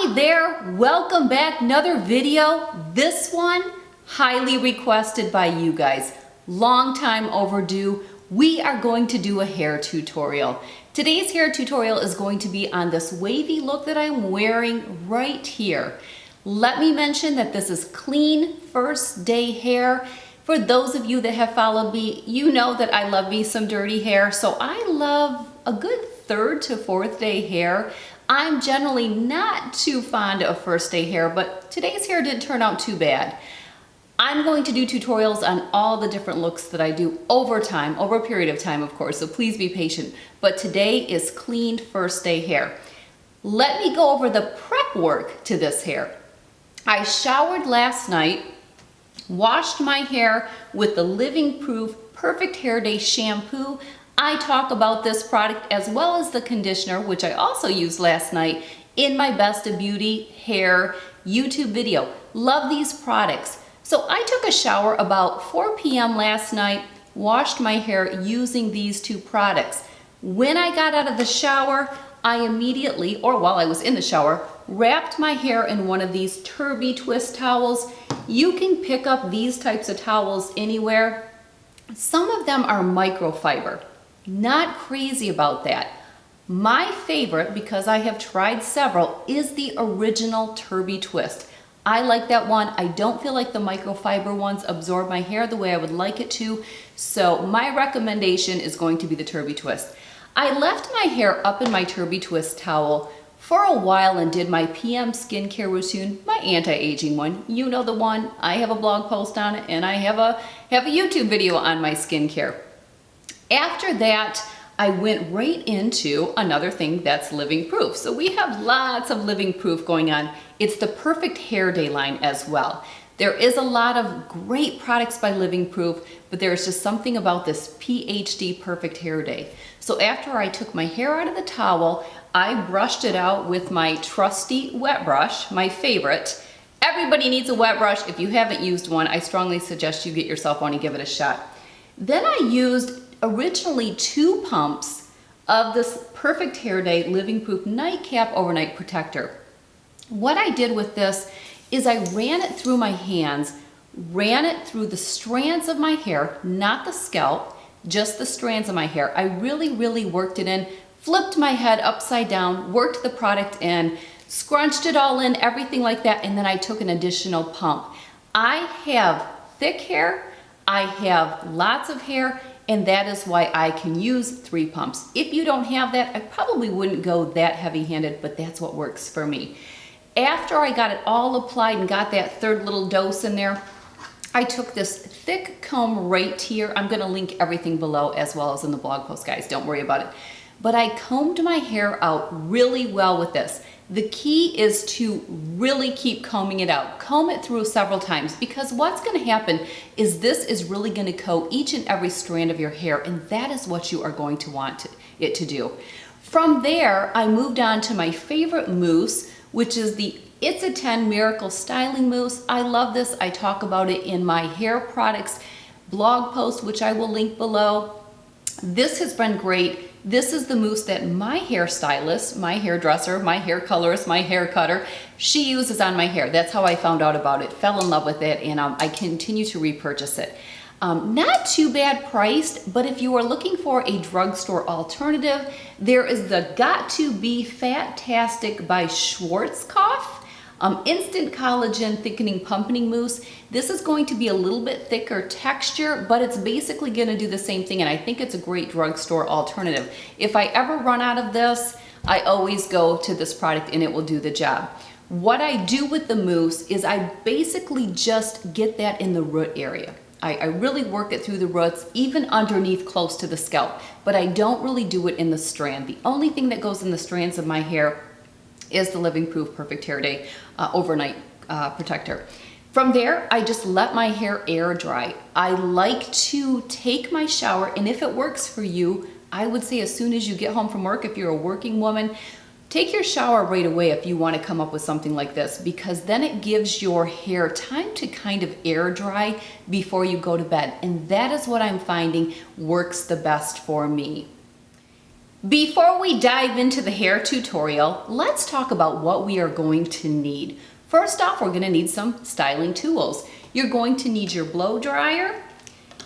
Hi there, welcome back. Another video. This one highly requested by you guys. Long time overdue. We are going to do a hair tutorial. Today's hair tutorial is going to be on this wavy look that I'm wearing right here. Let me mention that this is clean first day hair. For those of you that have followed me, you know that I love me some dirty hair. So I love a good third to fourth day hair. I'm generally not too fond of first day hair, but today's hair didn't turn out too bad. I'm going to do tutorials on all the different looks that I do over time, over a period of time, of course, so please be patient. But today is cleaned first day hair. Let me go over the prep work to this hair. I showered last night, washed my hair with the Living Proof Perfect Hair Day shampoo. I talk about this product as well as the conditioner, which I also used last night in my Best of Beauty hair YouTube video. Love these products. So I took a shower about 4 p.m. last night, washed my hair using these two products. When I got out of the shower, I immediately, or while I was in the shower, wrapped my hair in one of these TURBIE twist towels. You can pick up these types of towels anywhere. Some of them are microfiber. Not crazy about that. My favorite, because I have tried several, is the original TURBIE twist. I like that one. I don't feel like the microfiber ones absorb my hair the way I would like it to, so my recommendation is going to be the TURBIE twist. I left my hair up in my TURBIE twist towel for a while and did my PM skincare routine, my anti-aging one. You know the one. I have a blog post on it and I have a YouTube video on my skincare. After that, I went right into another thing that's Living Proof. So we have lots of Living Proof going on. It's the Perfect Hair Day line as well. There is a lot of great products by Living Proof, but there's just something about this PhD Perfect Hair Day. So after I took my hair out of the towel, I brushed it out with my trusty wet brush, my favorite. Everybody needs a wet brush. If you haven't used one, I strongly suggest you get yourself one and give it a shot. Then I used originally 2 pumps of this Perfect Hair Day Living Proof Nightcap Overnight Protector. What I did with this is I ran it through my hands, ran it through the strands of my hair, not the scalp, just the strands of my hair. I really worked it in, flipped my head upside down, worked the product in, scrunched it all in, everything like that, and then I took an additional pump. I have thick hair, I have lots of hair, and that is why I can use 3 pumps. If you don't have that, I probably wouldn't go that heavy-handed, but that's what works for me. After I got it all applied and got that third little dose in there, I took this thick comb right here. I'm gonna link everything below as well as in the blog post, guys, don't worry about it. But I combed my hair out really well with this. The key is to really keep combing it out. Comb it through several times, because what's gonna happen is this is really gonna coat each and every strand of your hair, and that is what you are going to want it to do. From there, I moved on to my favorite mousse, which is the It's a 10 Miracle Styling Mousse. I love this. I talk about it in my hair products blog post, which I will link below. This has been great. This is the mousse that my hairstylist, my hairdresser, my hair colorist, my hair cutter, she uses on my hair. That's how I found out about it, fell in love with it, and I continue to repurchase it. Not too bad priced, but if you are looking for a drugstore alternative, there is the Got to Be FAT-TASTIC by Schwarzkopf. Instant Collagen Thickening Pumping Mousse. This is going to be a little bit thicker texture, but it's basically going to do the same thing, and I think it's a great drugstore alternative. If I ever run out of this, I always go to this product and it will do the job. What I do with the mousse is I basically just get that in the root area. I really work it through the roots, even underneath close to the scalp, but I don't really do it in the strand. The only thing that goes in the strands of my hair is the Living Proof Perfect Hair Day Overnight Protector. From there, I just let my hair air dry. I like to take my shower, and if it works for you, I would say as soon as you get home from work, if you're a working woman, take your shower right away if you want to come up with something like this, because then it gives your hair time to kind of air dry before you go to bed, and that is what I'm finding works the best for me. Before we dive into the hair tutorial, let's talk about what we are going to need. First off, we're going to need some styling tools. You're going to need your blow dryer.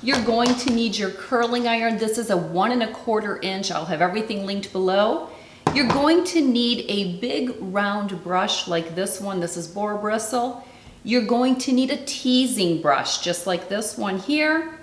You're going to need your curling iron. This is a 1 1/4 inch. I'll have everything linked below. You're going to need a big round brush like this one. This is boar bristle. You're going to need a teasing brush just like this one here.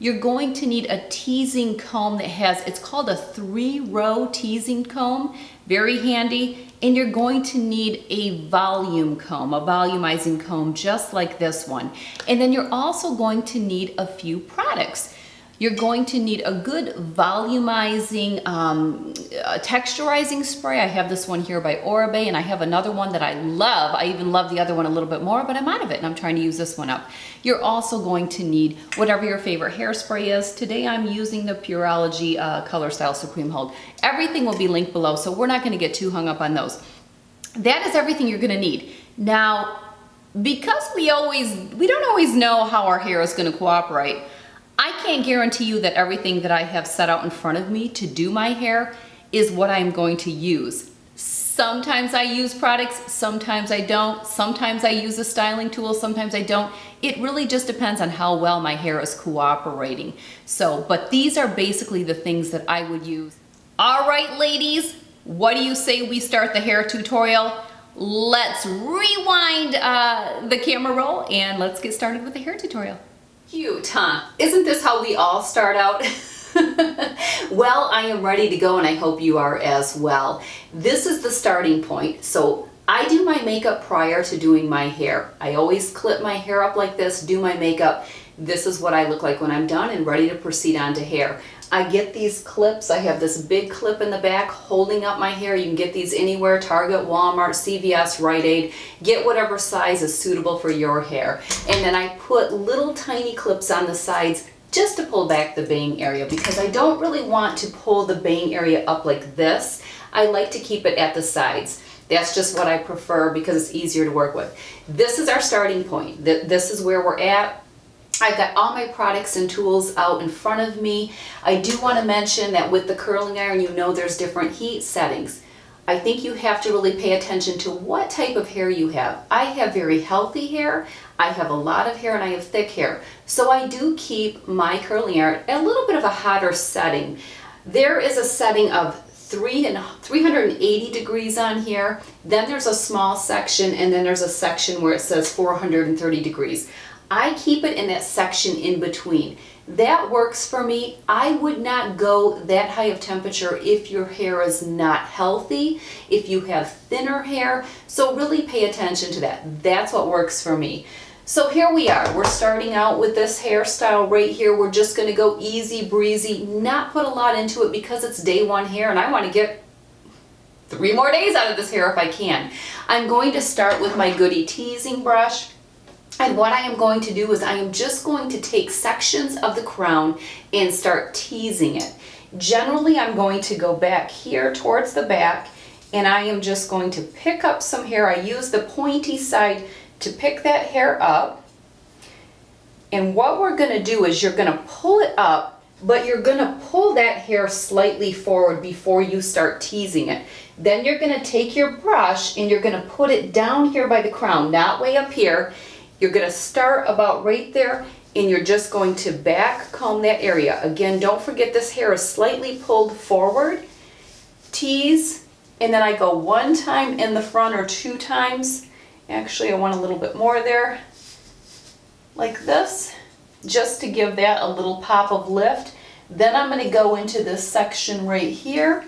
You're going to need a teasing comb that has, it's called a 3-row teasing comb, very handy. And you're going to need a volume comb, a volumizing comb just like this one. And then you're also going to need a few products. You're going to need a good volumizing, texturizing spray. I have this one here by Oribe, and I have another one that I love. I even love the other one a little bit more, but I'm out of it and I'm trying to use this one up. You're also going to need whatever your favorite hairspray is. Today I'm using the Pureology Hairstyles Supreme Hold. Everything will be linked below, so we're not gonna get too hung up on those. That is everything you're gonna need. Now, because we don't always know how our hair is gonna cooperate, I can't guarantee you that everything that I have set out in front of me to do my hair is what I'm going to use. Sometimes I use products, sometimes I don't. Sometimes I use a styling tool, sometimes I don't. It really just depends on how well my hair is cooperating. So, but these are basically the things that I would use. All right, ladies, what do you say we start the hair tutorial? Let's rewind the camera roll and let's get started with the hair tutorial. Cute, huh? Isn't this how we all start out? Well, I am ready to go and I hope you are as well. This is the starting point. So I do my makeup prior to doing my hair. I always clip my hair up like this, do my makeup. This is what I look like when I'm done and ready to proceed on to hair. I get these clips. I have this big clip in the back holding up my hair. You can get these anywhere, Target, Walmart, CVS, Rite Aid. Get whatever size is suitable for your hair. And then I put little tiny clips on the sides just to pull back the bang area because I don't really want to pull the bang area up like this. I like to keep it at the sides. That's just what I prefer because it's easier to work with. This is our starting point. This is where we're at. I've got all my products and tools out in front of me. I do want to mention that with the curling iron, you know there's different heat settings. I think you have to really pay attention to what type of hair you have. I have very healthy hair, I have a lot of hair, and I have thick hair. So I do keep my curling iron at a little bit of a hotter setting. There is a setting of 380 degrees on here. Then there's a small section, and then there's a section where it says 430 degrees. I keep it in that section in between. That works for me. I would not go that high of temperature if your hair is not healthy, if you have thinner hair. So really pay attention to that. That's what works for me. So here we are. We're starting out with this hairstyle right here. We're just gonna go easy breezy, not put a lot into it because it's day one hair and I wanna get 3 more days out of this hair if I can. I'm going to start with my Goody teasing brush. And what I am going to do is I am just going to take sections of the crown and start teasing it. Generally, I'm going to go back here towards the back and I am just going to pick up some hair. I use the pointy side to pick that hair up. And what we're going to do is you're going to pull it up, but you're going to pull that hair slightly forward before you start teasing it. Then you're going to take your brush and you're going to put it down here by the crown, not way up here. You're going to start about right there and you're just going to back comb that area. Again, don't forget this hair is slightly pulled forward. Tease, and then I go 1 time in the front or 2 times. Actually, I want a little bit more there, like this, just to give that a little pop of lift. Then I'm going to go into this section right here.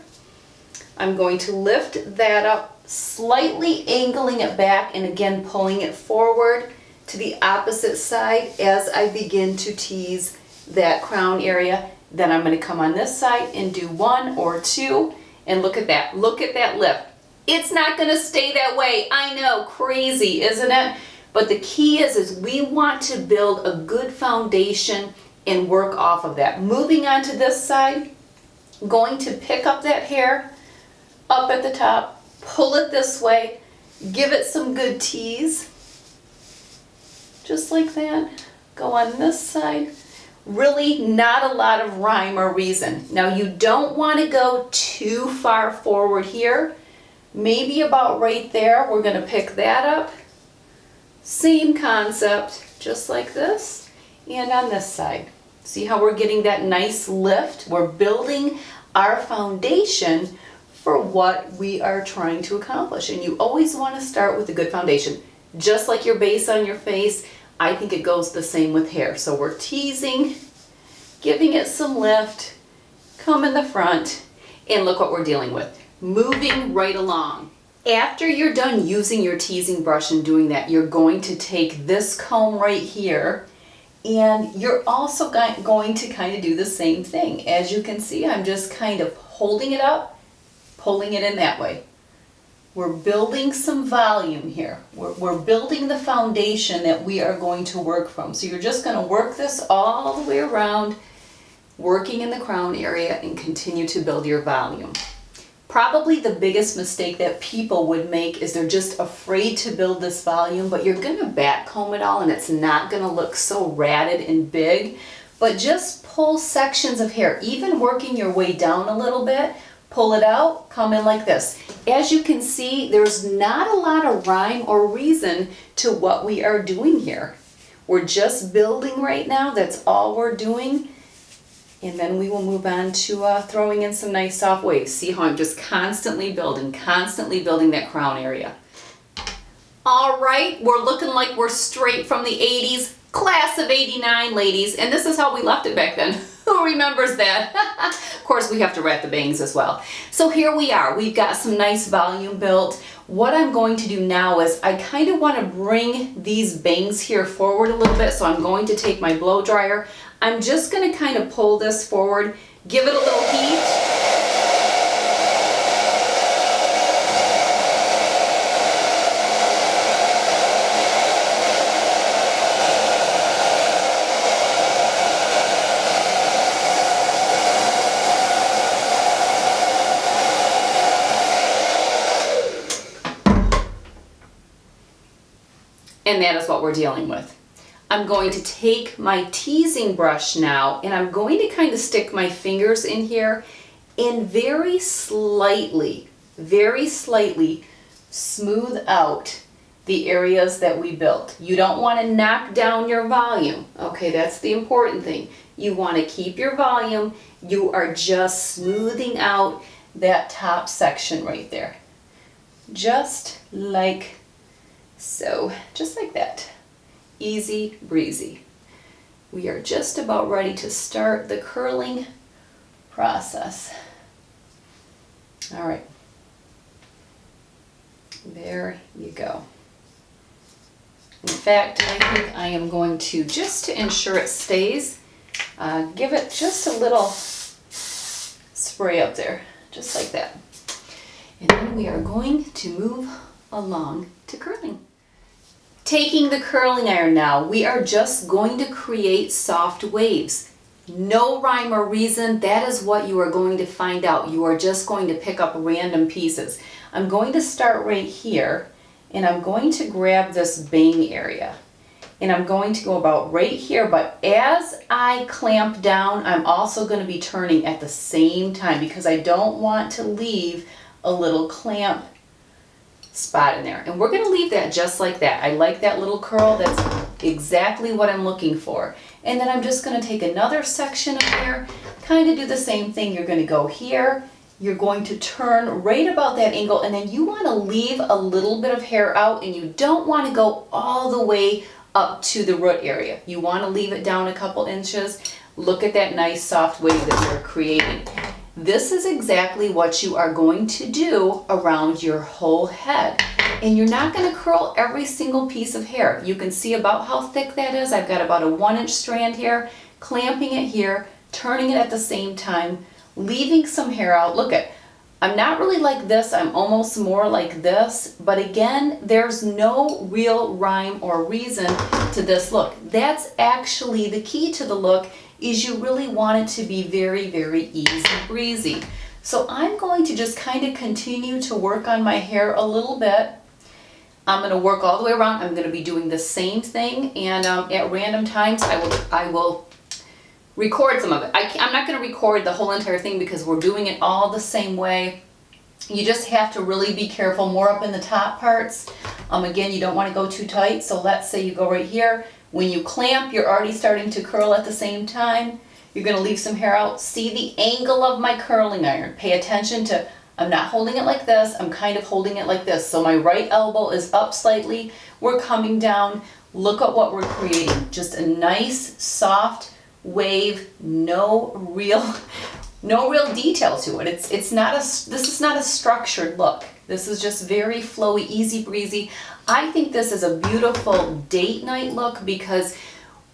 I'm going to lift that up, slightly angling it back and again pulling it forward to the opposite side as I begin to tease that crown area. Then I'm going to come on this side and do 1 or 2 and look at that. Look at that lift. It's not going to stay that way. I know, crazy, isn't it? But the key is we want to build a good foundation and work off of that. Moving on to this side, going to pick up that hair up at the top, pull it this way, give it some good tease. Just like that. Go on this side, Really not a lot of rhyme or reason. Now you don't want to go too far forward here. Maybe about right there. We're going to pick that up. Same concept, just like this. And on this side. See how we're getting that nice lift? We're building our foundation for what we are trying to accomplish. And you always want to start with a good foundation. Just like your base on your face, I think it goes the same with hair. So we're teasing, giving it some lift, come in the front, and look what we're dealing with. Moving right along. After you're done using your teasing brush and doing that, you're going to take this comb right here, and you're also going to kind of do the same thing. As you can see, I'm just kind of holding it up, pulling it in that way. We're building some volume here. We're building the foundation that we are going to work from. So you're just going to work this all the way around, working in the crown area, and continue to build your volume. Probably the biggest mistake that people would make is they're just afraid to build this volume, but you're going to back comb it all and it's not going to look so ratted and big. But just pull sections of hair, even working your way down a little bit, pull it out, come in like this. As you can see, there's not a lot of rhyme or reason to what we are doing here. We're just building right now, that's all we're doing. And then we will move on to throwing in some nice soft waves. See how I'm just constantly building that crown area. All right, we're looking like we're straight from the 80s, class of 89, ladies. And this is how we left it back then. Who remembers that? Of course, we have to wrap the bangs as well. So here we are. We've got some nice volume built. What I'm going to do now is I kind of want to bring these bangs here forward a little bit. So I'm going to take my blow dryer. I'm just going to kind of pull this forward, give it a little heat. And that is what we're dealing with. I'm going to take my teasing brush now and I'm going to kind of stick my fingers in here and very slightly smooth out the areas that we built. You don't want to knock down your volume. Okay, that's the important thing. You want to keep your volume. You are just smoothing out that top section right there. Just like so, just like that. Easy breezy. We are just about ready to start the curling process. All right. There you go. In fact, I think I am going to, just to ensure it stays, give it just a little spray up there, just like that. And then we are going to move along to curling. Taking the curling iron now, we are just going to create soft waves. No rhyme or reason, that is what you are going to find out. You are just going to pick up random pieces. I'm going to start right here and I'm going to grab this bang area and I'm going to go about right here, but as I clamp down, I'm also going to be turning at the same time because I don't want to leave a little clamp spot in there. And we're going to leave that just like that. I like that little curl. That's exactly what I'm looking for. And then I'm just going to take another section of hair, kind of do the same thing. You're going to go here. You're going to turn right about that angle, and then you want to leave a little bit of hair out, and you don't want to go all the way up to the root area. You want to leave it down a couple inches. Look at that nice soft wave that we're creating. This is exactly what you are going to do around your whole head. And you're not going to curl every single piece of hair. You can see about how thick that is. I've got about a 1-inch strand here, clamping it here, turning it at the same time, leaving some hair out. Look at, I'm not really like this, I'm almost more like this, but again, there's no real rhyme or reason to this look. That's actually the key to the look, is you really want it to be very, very easy breezy. So I'm going to just kind of continue to work on my hair a little bit. I'm going to work all the way around. I'm going to be doing the same thing, and at random times I will record some of it. I'm not going to record the whole entire thing because we're doing it all the same way. You just have to really be careful more up in the top parts. Again, you don't want to go too tight. So let's say you go right here. When you clamp, you're already starting to curl at the same time. You're going to leave some hair out. See the angle of my curling iron. Pay attention to, I'm not holding it like this. I'm kind of holding it like this. So my right elbow is up slightly. We're coming down. Look at what we're creating. Just a nice, soft wave. No real detail to it. This is not a structured look. This is just very flowy, easy breezy. I think this is a beautiful date night look because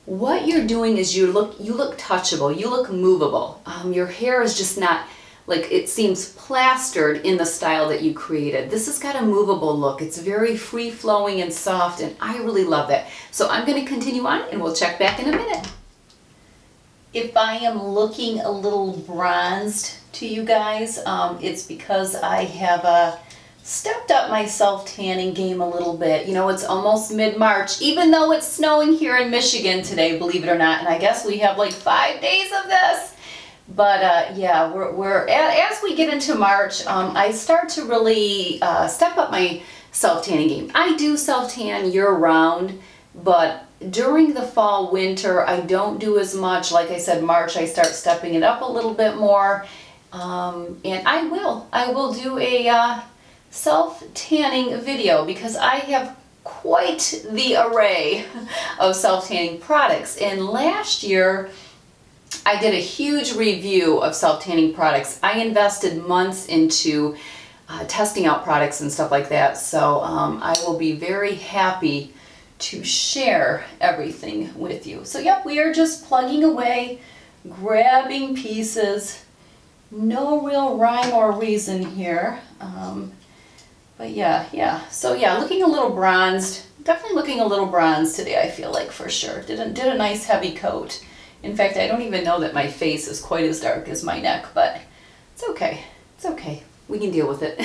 what you're doing is you look touchable, you look movable. Your hair is just not like it seems plastered in the style that you created. This has got a movable look. It's very free flowing and soft, and I really love that. So I'm going to continue on and we'll check back in a minute. If I am looking a little bronzed to you guys, it's because I have stepped up my self-tanning game a little bit. You know, it's almost mid-March, even though it's snowing here in Michigan today, believe it or not, and I guess we have like 5 days of this. But yeah, as we get into March, I start to really step up my self-tanning game. I do self-tan year-round, but during the fall, winter, I don't do as much. Like I said, March, I start stepping it up a little bit more. And I will do a self-tanning video because I have quite the array of self-tanning products. And last year, I did a huge review of self-tanning products. I invested months into testing out products and stuff like that. So I will be very happy to share everything with you. So yep, we are just plugging away, grabbing pieces. No real rhyme or reason here. But yeah. So yeah, looking a little bronzed. Definitely looking a little bronzed today, I feel like, for sure. Did a nice heavy coat. In fact, I don't even know that my face is quite as dark as my neck, but it's okay. It's okay. We can deal with it.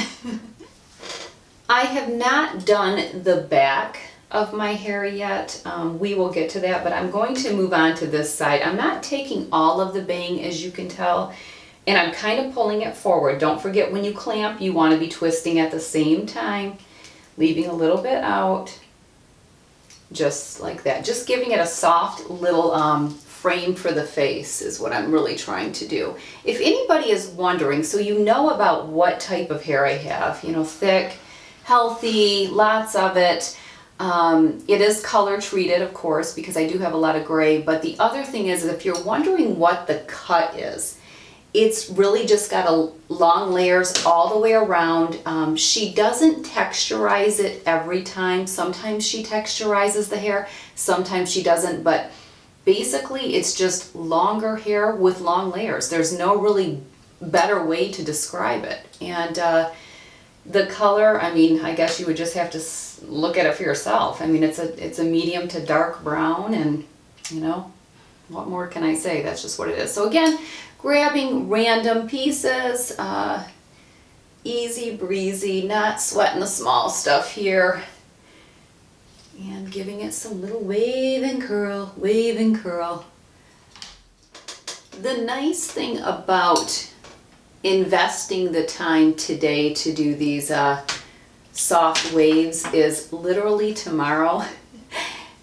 I have not done the back of my hair yet. We will get to that, but I'm going to move on to this side. I'm not taking all of the bang, as you can tell, and I'm kind of pulling it forward. Don't forget, when you clamp, you want to be twisting at the same time, leaving a little bit out, just like that. Just giving it a soft little frame for the face is what I'm really trying to do. If anybody is wondering, so you know about what type of hair I have, you know, thick, healthy, lots of it. It is color treated, of course, because I do have a lot of gray, but the other thing is, if you're wondering what the cut is, it's really just got long layers all the way around. She doesn't texturize it every time. Sometimes she texturizes the hair, sometimes she doesn't, but basically it's just longer hair with long layers. There's no really better way to describe it. And the color, I mean, I guess you would just have to look at it for yourself. I mean, it's a medium to dark brown, and you know, what more can I say? That's just what it is. So again, grabbing random pieces, easy breezy, not sweating the small stuff here, and giving it some little wave and curl, wave and curl. The nice thing about investing the time today to do these soft waves is literally tomorrow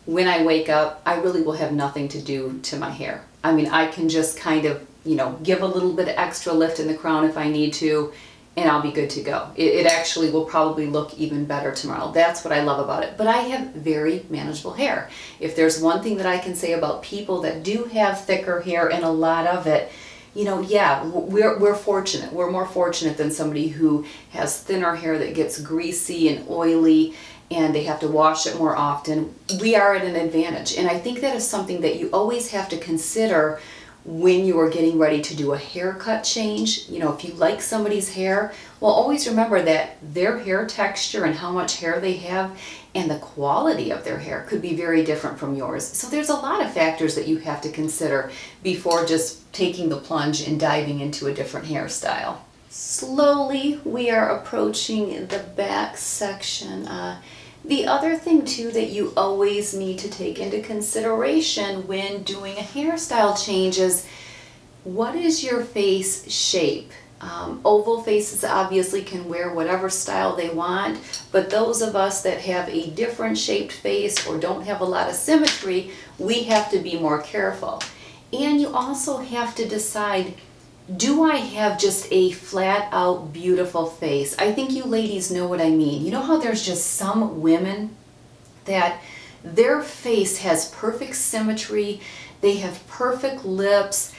when I wake up, I really will have nothing to do to my hair. I mean, I can just kind of, you know, give a little bit of extra lift in the crown if I need to, and I'll be good to go. It actually will probably look even better tomorrow. That's what I love about it. But I have very manageable hair. If there's one thing that I can say about people that do have thicker hair and a lot of it, you know, yeah, we're fortunate. We're more fortunate than somebody who has thinner hair that gets greasy and oily and they have to wash it more often. We are at an advantage. And I think that is something that you always have to consider when you are getting ready to do a haircut change. You know, if you like somebody's hair, well, always remember that their hair texture and how much hair they have and the quality of their hair could be very different from yours. So there's a lot of factors that you have to consider before just taking the plunge and diving into a different hairstyle. Slowly, we are approaching the back section. The other thing too that you always need to take into consideration when doing a hairstyle change is, what is your face shape? Oval faces obviously can wear whatever style they want, but those of us that have a different shaped face or don't have a lot of symmetry, we have to be more careful. And you also have to decide, do I have just a flat out beautiful face? I think you ladies know what I mean. You know how there's just some women that their face has perfect symmetry, they have perfect lips,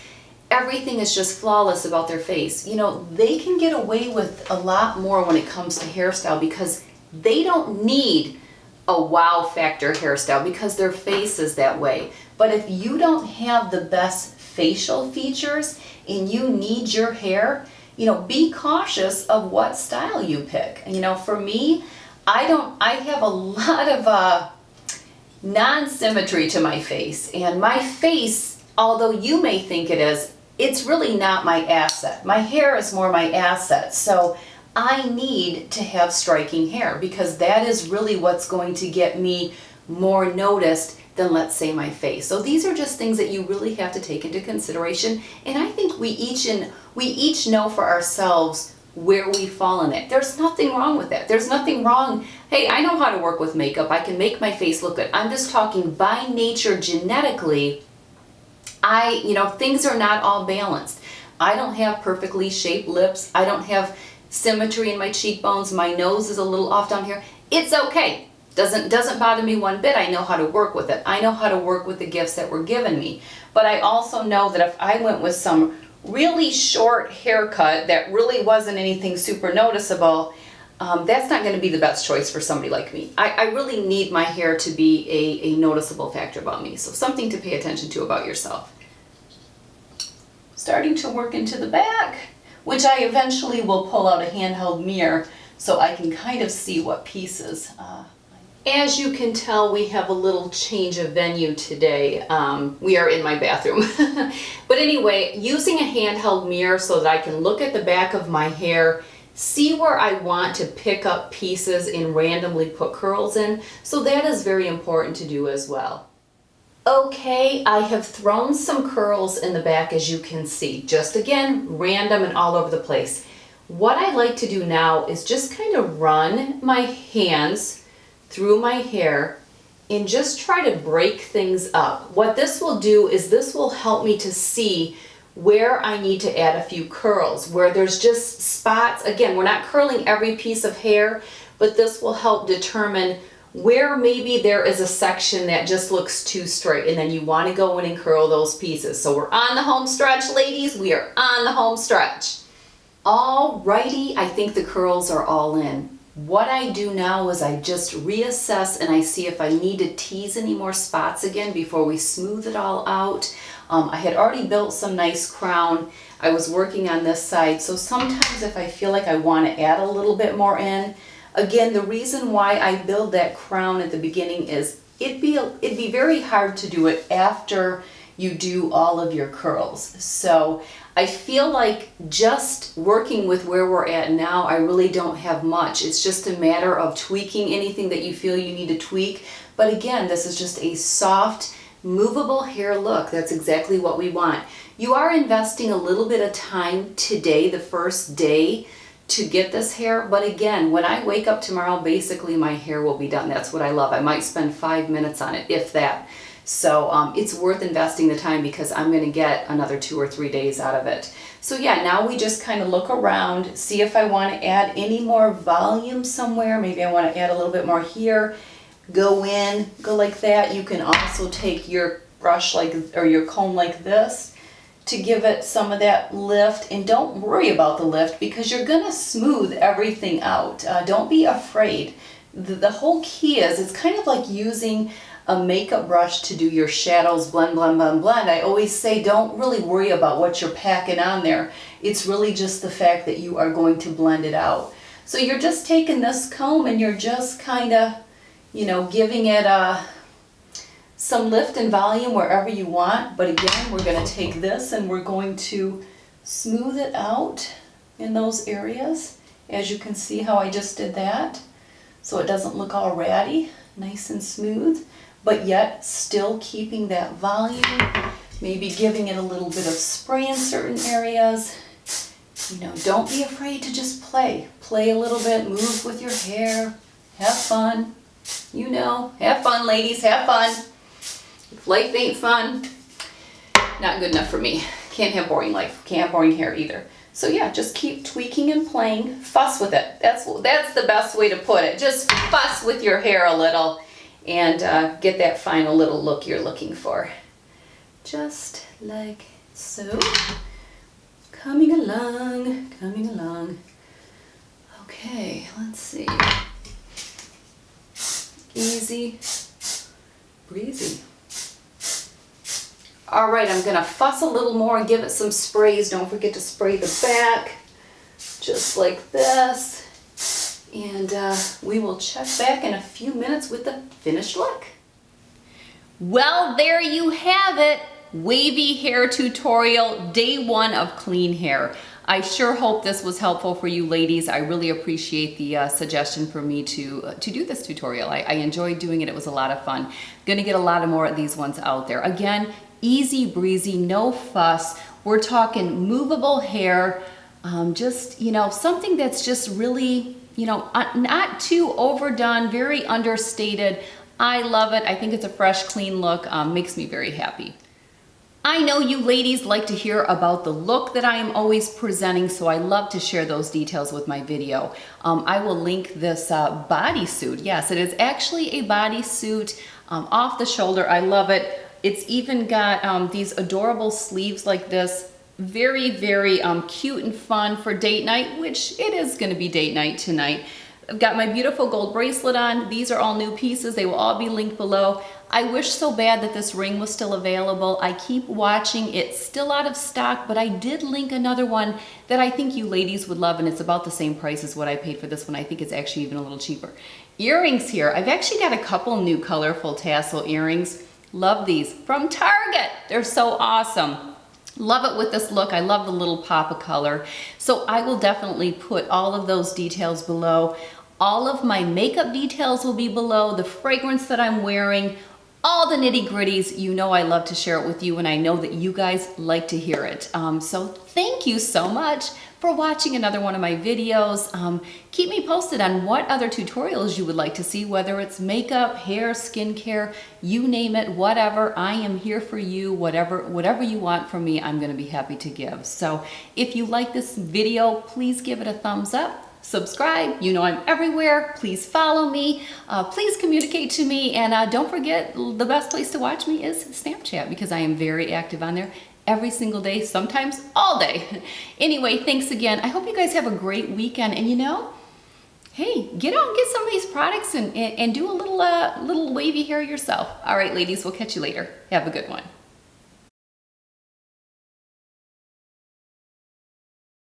everything is just flawless about their face. You know, they can get away with a lot more when it comes to hairstyle because they don't need a wow factor hairstyle because their face is that way. But if you don't have the best facial features and you need your hair, you know, be cautious of what style you pick. You know, for me, I have a lot of non-symmetry to my face, and my face, although you may think it is, it's really not my asset. My hair is more my asset. So I need to have striking hair because that is really what's going to get me more noticed than, let's say, my face. So these are just things that you really have to take into consideration. And I think we each know for ourselves where we fall in it. There's nothing wrong with that. There's nothing wrong. Hey, I know how to work with makeup. I can make my face look good. I'm just talking by nature, genetically, you know, things are not all balanced. I don't have perfectly shaped lips. I don't have symmetry in my cheekbones. My nose is a little off down here. It's okay. Doesn't bother me one bit. I know how to work with it. I know how to work with the gifts that were given me. But I also know that if I went with some really short haircut that really wasn't anything super noticeable, that's not going to be the best choice for somebody like me. I really need my hair to be a noticeable factor about me. So something to pay attention to about yourself. Starting to work into the back, which I eventually will pull out a handheld mirror so I can kind of see what pieces. As you can tell, we have a little change of venue today. We are in my bathroom. But anyway, using a handheld mirror so that I can look at the back of my hair, see where I want to pick up pieces and randomly put curls in. So that is very important to do as well. Okay, I have thrown some curls in the back, as you can see. Just again, random and all over the place. What I like to do now is just kind of run my hands through my hair and just try to break things up. What this will do is this will help me to see where I need to add a few curls, where there's just spots. Again, we're not curling every piece of hair, but this will help determine where maybe there is a section that just looks too straight and then you want to go in and curl those pieces. So we're on the home stretch, ladies. We are on the home stretch. Alrighty, I think the curls are all in. What I do now is I just reassess and I see if I need to tease any more spots again before we smooth it all out. I had already built some nice crown. I was working on this side, so sometimes if I feel like I want to add a little bit more in, again, the reason why I build that crown at the beginning is it'd be very hard to do it after you do all of your curls. So I feel like just working with where we're at now, I really don't have much. It's just a matter of tweaking anything that you feel you need to tweak. But again, this is just a soft, movable hair look. That's exactly what we want. You are investing a little bit of time today, the first day, to get this hair. But again, when I wake up tomorrow, basically my hair will be done. That's what I love. I might spend 5 minutes on it, if that. So it's worth investing the time because I'm going to get another 2 or 3 days out of it. So yeah, now we just kind of look around, see if I want to add any more volume somewhere. Maybe I want to add a little bit more here. Go in, go like that. You can also take your brush or your comb like this to give it some of that lift. And don't worry about the lift because you're going to smooth everything out. Don't be afraid. The whole key is it's kind of like using a makeup brush to do your shadows, blend, blend, blend, blend. I always say don't really worry about what you're packing on there. It's really just the fact that you are going to blend it out. So you're just taking this comb and you're just kind of, you know, giving it some lift and volume wherever you want. But again, we're going to take this and we're going to smooth it out in those areas. As you can see how I just did that. so it doesn't look all ratty, nice and smooth, but yet still keeping that volume, maybe giving it a little bit of spray in certain areas. You know, don't be afraid to just play. Play a little bit, move with your hair, have fun. You know, have fun, ladies, have fun. If life ain't fun, not good enough for me. Can't have boring life, can't have boring hair either. So yeah, just keep tweaking and playing, fuss with it. That's the best way to put it. Just fuss with your hair a little and get that final little look you're looking for. Just like so. Coming along, coming along. Okay, let's see. Easy breezy. All right, I'm gonna fuss a little more and give it some sprays. Don't forget to spray the back, just like this. And we will check back in a few minutes with the finished look. Well, there you have it. Wavy hair tutorial, day 1 of clean hair. I sure hope this was helpful for you ladies. I really appreciate the suggestion for me to do this tutorial. I enjoyed doing it. It was a lot of fun. Gonna get a lot of more of these ones out there. Again, easy breezy, no fuss. We're talking movable hair, just, you know, something that's just really, you know, not too overdone, very understated. I love it. I think it's a fresh, clean look. Makes me very happy. I know you ladies like to hear about the look that I am always presenting, so I love to share those details with my video. I will link this bodysuit. Yes, it is actually a bodysuit off the shoulder. I love it. It's even got these adorable sleeves like this. Very, very cute and fun for date night, which it is going to be date night tonight. I've got my beautiful gold bracelet on. These are all new pieces. They will all be linked below. I wish so bad that this ring was still available. I keep watching. It's still out of stock, but I did link another one that I think you ladies would love, and it's about the same price as what I paid for this one. I think it's actually even a little cheaper. Earrings here. I've actually got a couple new colorful tassel earrings. Love these from Target. They're so awesome. Love it with this look. I love the little pop of color. So I will definitely put all of those details below. All of my makeup details will be below, the fragrance that I'm wearing, all the nitty gritties. You know I love to share it with you, and I know that you guys like to hear it. So thank you so much for watching another one of my videos. Keep me posted on what other tutorials you would like to see, whether it's makeup, hair, skincare, you name it, whatever. I am here for you. Whatever you want from me, I'm gonna be happy to give. So if you like this video, please give it a thumbs up. Subscribe, you know I'm everywhere. Please follow me, please communicate to me, and don't forget, the best place to watch me is Snapchat, because I am very active on there every single day, sometimes all day. Anyway, thanks again. I hope you guys have a great weekend, and you know, hey, get out and get some of these products and do a little wavy hair yourself. All right, ladies, we'll catch you later. Have a good one.